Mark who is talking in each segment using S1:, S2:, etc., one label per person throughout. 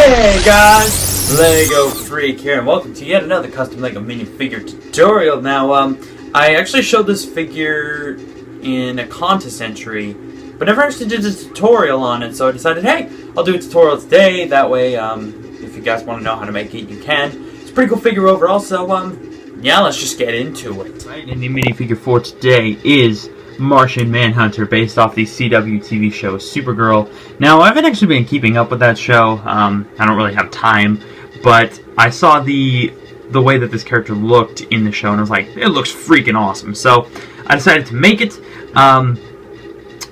S1: Hey guys, Lego Freak here, and welcome to yet another custom Lego minifigure tutorial. Now, I actually showed this figure in a contest entry, but never actually did a tutorial on it, so I decided, hey, I'll do a tutorial today. That way, if you guys want to know how to make it, you can. It's a pretty cool figure overall, so, yeah, let's just get into it. Right, and the minifigure for today is Martian Manhunter, based off the CW TV show Supergirl. Now, I haven't actually been keeping up with that show. I don't really have time, but I saw the way that this character looked in the show, and I was like, it looks freaking awesome. So I decided to make it.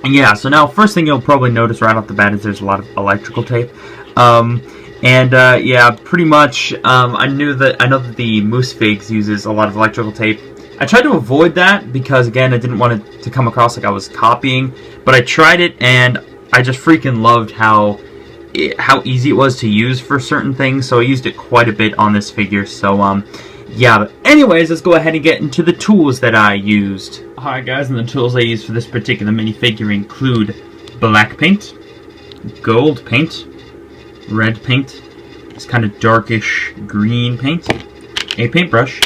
S1: Yeah. So now, first thing you'll probably notice right off the bat is there's a lot of electrical tape. Yeah, pretty much. I know that the Moose Figs uses a lot of electrical tape. I tried to avoid that because, again, I didn't want it to come across like I was copying, but I tried it, and I just freaking loved how easy it was to use for certain things, so I used it quite a bit on this figure. So, yeah, but anyways, let's go ahead and get into the tools that I used. Alright guys, and the tools I used for this particular minifigure include black paint, gold paint, red paint, this kind of darkish green paint, a paintbrush,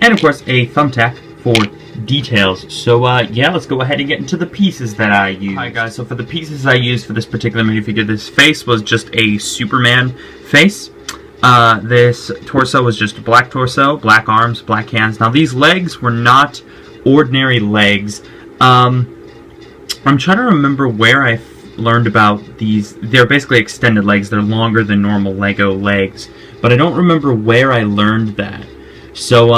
S1: and of course a thumbtack for details. So yeah, let's go ahead and get into the pieces that I used. Alright guys, so for the pieces I used for this particular minifigure, this face was just a Superman face. This torso was just a black torso, black arms, black hands. Now these legs were not ordinary legs. I'm trying to remember where I learned about these. They're basically extended legs. They're longer than normal Lego legs, but I don't remember where I learned that. So,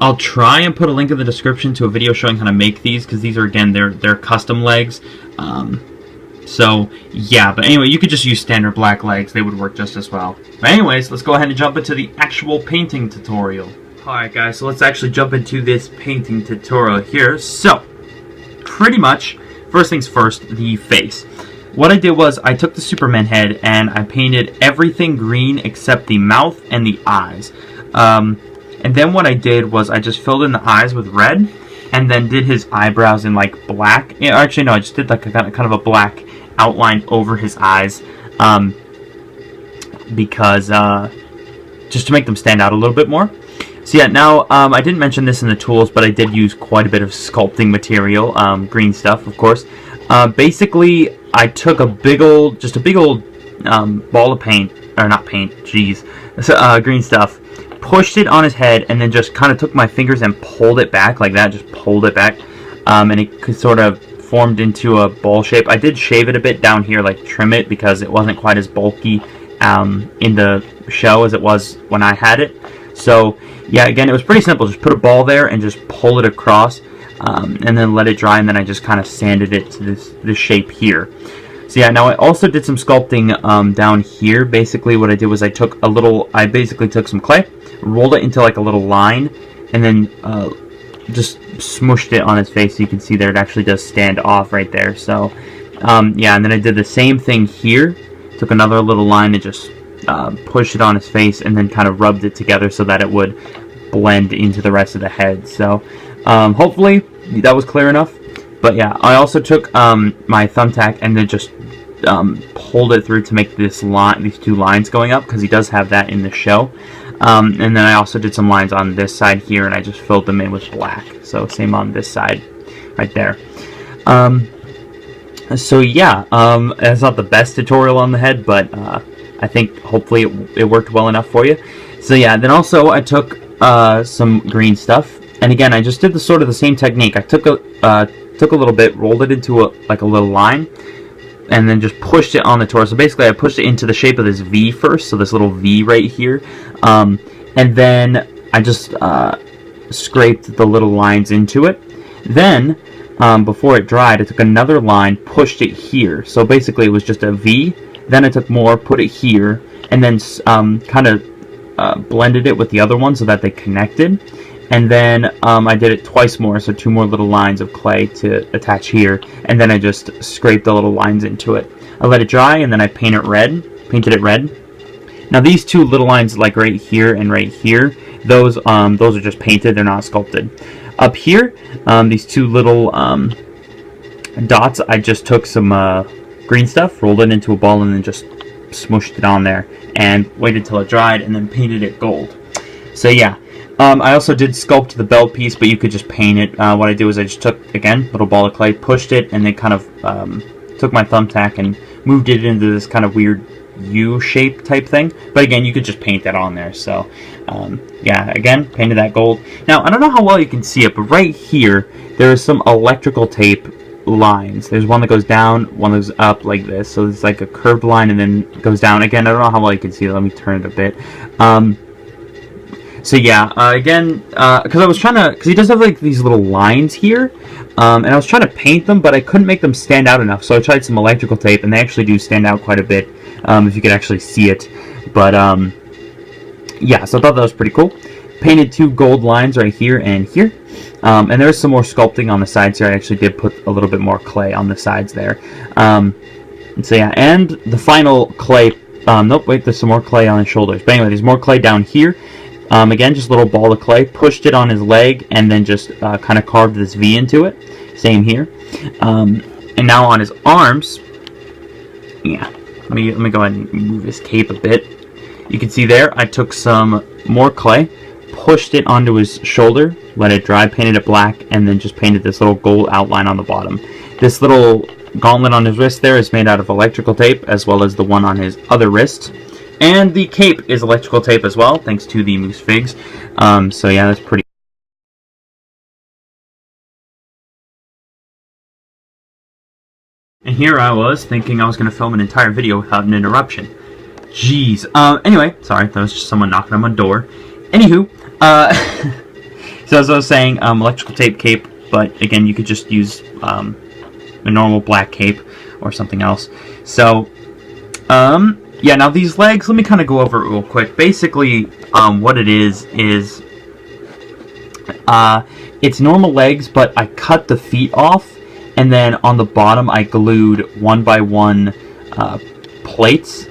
S1: I'll try and put a link in the description to a video showing how to make these, because these are, again, they're custom legs. So, yeah, but anyway, you could just use standard black legs. They would work just as well. But anyways, let's go ahead and jump into the actual painting tutorial. Alright guys, so let's actually jump into this painting tutorial here. So, pretty much, first things first, the face. What I did was I took the Superman head and I painted everything green except the mouth and the eyes. And then what I did was I just filled in the eyes with red, and then did his eyebrows in like black. Yeah, actually no, I just did like a kind of a black outline over his eyes, because just to make them stand out a little bit more. So yeah, now I didn't mention this in the tools, but I did use quite a bit of sculpting material, green stuff, of course. Basically, I took a big old ball of paint, or not paint, jeez, green stuff. Pushed it on his head, and then just kind of took my fingers and pulled it back like that. Just pulled it back, and it sort of formed into a ball shape. I did shave it a bit down here, like trim it, because it wasn't quite as bulky in the show as it was when I had it. So yeah, again, it was pretty simple. Just put a ball there and just pull it across, and then let it dry, and then I just kind of sanded it to this shape here. So yeah, now I also did some sculpting down here. Basically what I did was I basically took some clay, rolled it into like a little line, and then just smushed it on his face, so you can see there it actually does stand off right there. So yeah, and then I did the same thing here. Took another little line and just pushed it on his face, and then kind of rubbed it together so that it would blend into the rest of the head. So hopefully that was clear enough. But yeah, I also took my thumbtack and then just pulled it through to make these two lines going up, because he does have that in the show. And then I also did some lines on this side here, and I just filled them in with black. So same on this side, right there. So yeah, it's not the best tutorial on the head, but I think hopefully it worked well enough for you. So yeah, then also I took some green stuff, and again I just did the sort of the same technique. I took a little bit, rolled it into like a little line, and then just pushed it on the torso. Basically, I pushed it into the shape of this V first, so this little V right here, and then I just scraped the little lines into it. Then, before it dried, I took another line, pushed it here. So basically, it was just a V. Then I took more, put it here, and then kind of blended it with the other one so that they connected. And then I did it twice more, so two more little lines of clay to attach here, and then I just scraped the little lines into it. I let it dry, and then I painted it red. Now these two little lines, like right here and right here, those are just painted, they're not sculpted. Up here, these two little dots, I just took some green stuff, rolled it into a ball, and then just smushed it on there and waited till it dried and then painted it gold. So yeah. I also did sculpt the belt piece, but you could just paint it. What I did was I just took, again, a little ball of clay, pushed it, and then kind of took my thumbtack and moved it into this kind of weird U-shape type thing. But again, you could just paint that on there. So, yeah, again, painted that gold. Now, I don't know how well you can see it, but right here, there is some electrical tape lines. There's one that goes down, one that goes up like this. So it's like a curved line and then goes down. Again, I don't know how well you can see it. Let me turn it a bit. So yeah, again, because I was trying to, because he does have like these little lines here, and I was trying to paint them, but I couldn't make them stand out enough, so I tried some electrical tape, and they actually do stand out quite a bit, if you could actually see it, but, yeah, so I thought that was pretty cool. Painted 2 gold lines right here and here, and there's some more sculpting on the sides here. I actually did put a little bit more clay on the sides there, so yeah, and the final clay, nope, wait, there's some more clay on his shoulders, but anyway, there's more clay down here. Again, just a little ball of clay, pushed it on his leg, and then just kind of carved this V into it. Same here. And now on his arms, yeah, let me go ahead and move his cape a bit. You can see there, I took some more clay, pushed it onto his shoulder, let it dry, painted it black, and then just painted this little gold outline on the bottom. This little gauntlet on his wrist there is made out of electrical tape, as well as the one on his other wrist. And the cape is electrical tape as well, thanks to the moose figs. So yeah, that's pretty. And here I was thinking I was going to film an entire video without an interruption. Jeez. Anyway, sorry, that was just someone knocking on my door. Anywho, so as I was saying, electrical tape cape, but again, you could just use a normal black cape or something else. So, yeah, now these legs, let me kind of go over it real quick. Basically, what it is it's normal legs, but I cut the feet off, and then on the bottom I glued 1x1 plates.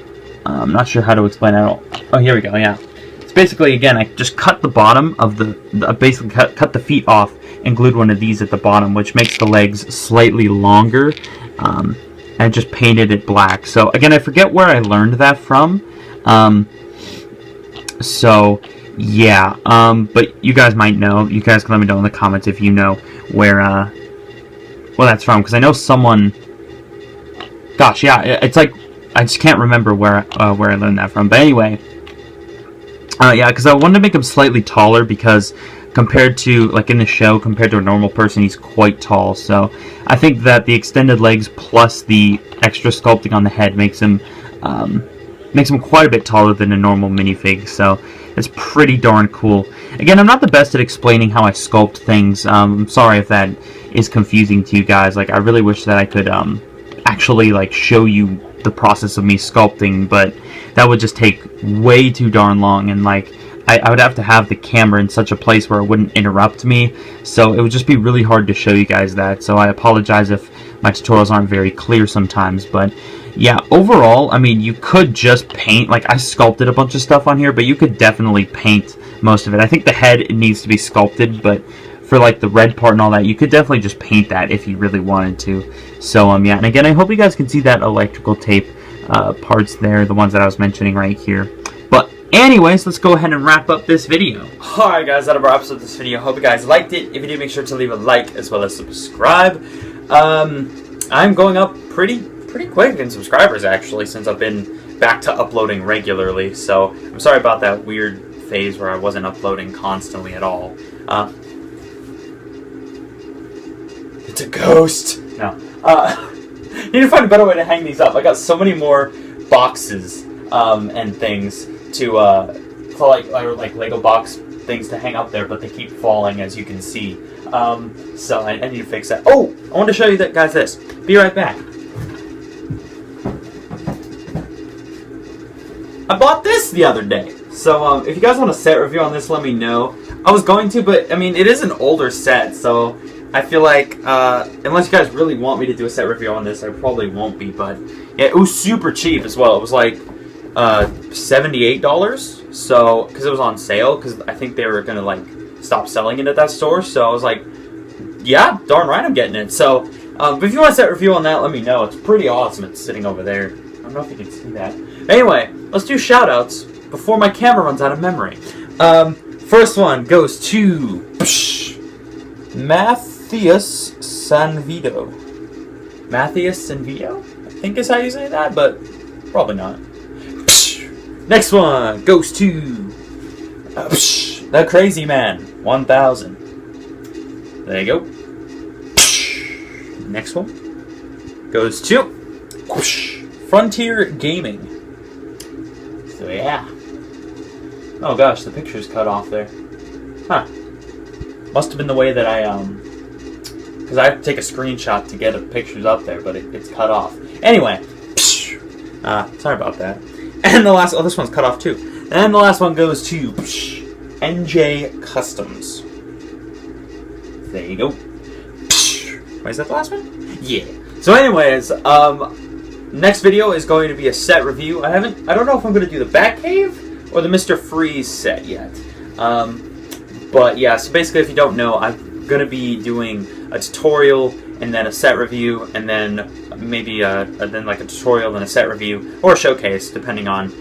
S1: I'm not sure how to explain it. Oh, here we go, yeah. It's basically, again, I just cut the bottom of basically cut the feet off and glued one of these at the bottom, which makes the legs slightly longer. And just painted it black. So again, I forget where I learned that from. So yeah, but you guys might know. You guys can let me know in the comments if you know where that's from, because I know someone. Gosh, yeah, it's like I just can't remember where I learned that from. But anyway, yeah, because I wanted to make him slightly taller, because compared to, like in the show, compared to a normal person, he's quite tall. So I think that the extended legs plus the extra sculpting on the head makes him quite a bit taller than a normal minifig. So it's pretty darn cool. Again, I'm not the best at explaining how I sculpt things. I'm sorry if that is confusing to you guys. Like, I really wish that I could actually like show you the process of me sculpting, but that would just take way too darn long, and like I would have to have the camera in such a place where it wouldn't interrupt me, so it would just be really hard to show you guys that. So I apologize if my tutorials aren't very clear sometimes, but yeah, overall, I mean, you could just paint, like I sculpted a bunch of stuff on here, but you could definitely paint most of it. I think the head needs to be sculpted, but for like the red part and all that, you could definitely just paint that if you really wanted to. So yeah, and again, I hope you guys can see that electrical tape parts there, the ones that I was mentioning right here. But anyways, let's go ahead and wrap up this video. Alright guys, that wraps up this video. Hope you guys liked it. If you did, make sure to leave a like as well as subscribe. I'm going up pretty quick in subscribers actually, since I've been back to uploading regularly. So I'm sorry about that weird phase where I wasn't uploading constantly at all. It's a ghost. No. Need to find a better way to hang these up. I got so many more boxes and things to like Lego box things to hang up there, but they keep falling, as you can see. So I need to fix that. Oh, I want to show you that, guys. This. Be right back. I bought this the other day. So if you guys want a set review on this, let me know. I was going to, but I mean, it is an older set, so I feel like unless you guys really want me to do a set review on this, I probably won't be. But yeah, it was super cheap as well. It was like $78. So because it was on sale, because I think they were gonna like stop selling it at that store. So I was like, yeah, darn right, I'm getting it. So but if you want a set review on that, let me know. It's pretty awesome. It's sitting over there. don't know if you can see that. Anyway, let's do shout-outs before my camera runs out of memory. First one goes to Matthias Sanvito. Matthias Sanvito? I think is how you say that, but probably not. Next one goes to The Crazy Man 1000. There you go. Next one goes to Frontier Gaming. So yeah. Oh gosh, the picture's cut off there. Huh. Must have been the way that because I have to take a screenshot to get the pictures up there, but it's cut off. Anyway. Sorry about that. And the last, this one's cut off too. And the last one goes to NJ Customs. There you go. Wait, is that the last one? Yeah. So anyways, next video is going to be a set review. I don't know if I'm going to do the Batcave or the Mr. Freeze set yet. But yeah, so basically if you don't know, I'm going to be doing a tutorial and then a set review and then maybe then like a tutorial and a set review or a showcase depending on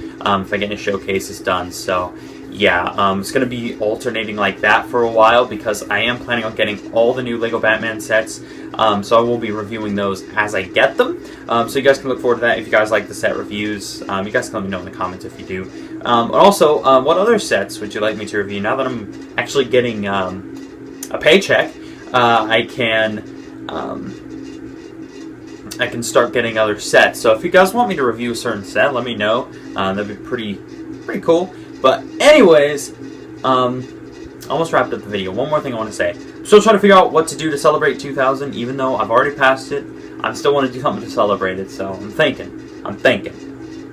S1: if I get any showcases done. So yeah, it's going to be alternating like that for a while because I am planning on getting all the new LEGO Batman sets. So I will be reviewing those as I get them. So you guys can look forward to that if you guys like the set reviews. You guys can let me know in the comments if you do. And also, what other sets would you like me to review? Now that I'm actually getting a paycheck, I can start getting other sets. So if you guys want me to review a certain set, let me know. That'd be pretty cool. But anyways, almost wrapped up the video. One more thing I want to say. I'm still trying to figure out what to do to celebrate 2000, even though I've already passed it. I still want to do something to celebrate it, so I'm thinking.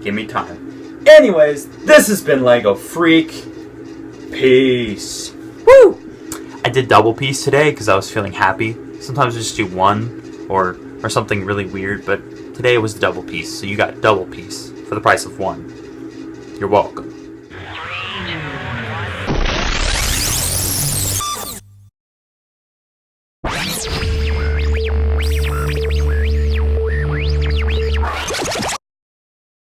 S1: Give me time. Anyways, this has been LEGO Freak. Peace. Woo! I did double piece today because I was feeling happy. Sometimes I just do one or something really weird, but today it was double piece, so you got double piece for the price of one. You're welcome.